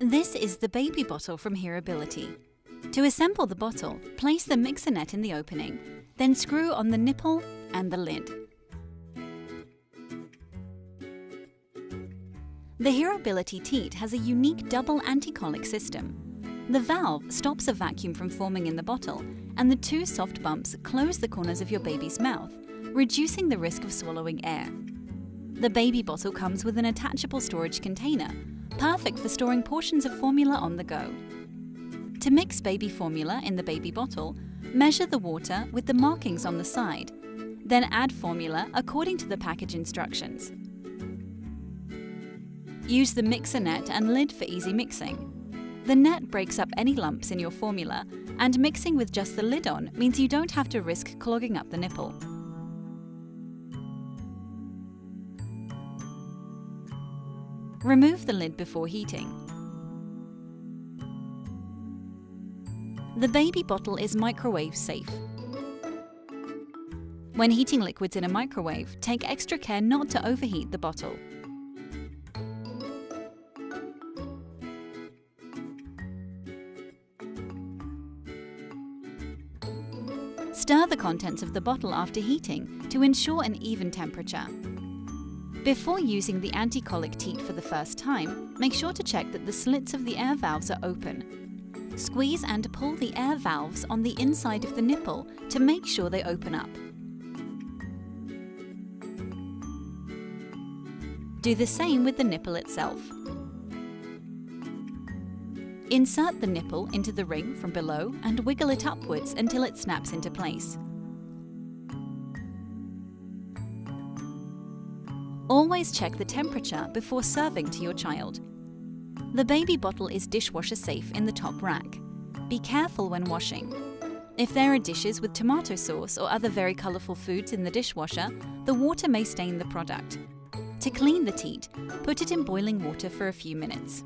This is the baby bottle from Herobility. To assemble the bottle, place the mixer net in the opening, then screw on the nipple and the lid. The Herobility teat has a unique double anticolic system. The valve stops a vacuum from forming in the bottle, and the two soft bumps close the corners of your baby's mouth, reducing the risk of swallowing air. The baby bottle comes with an attachable storage container, perfect for storing portions of formula on the go. To mix baby formula in the baby bottle, measure the water with the markings on the side, then add formula according to the package instructions. Use the mixer net and lid for easy mixing. The net breaks up any lumps in your formula, and mixing with just the lid on means you don't have to risk clogging up the nipple. Remove the lid before heating. The baby bottle is microwave safe. When heating liquids in a microwave, take extra care not to overheat the bottle. Stir the contents of the bottle after heating to ensure an even temperature. Before using the anticolic teat for the first time, make sure to check that the slits of the air valves are open. Squeeze and pull the air valves on the inside of the nipple to make sure they open up. Do the same with the nipple itself. Insert the nipple into the ring from below and wiggle it upwards until it snaps into place. Always check the temperature before serving to your child. The baby bottle is dishwasher safe in the top rack. Be careful when washing. If there are dishes with tomato sauce or other very colourful foods in the dishwasher, the water may stain the product. To clean the teat, put it in boiling water for a few minutes.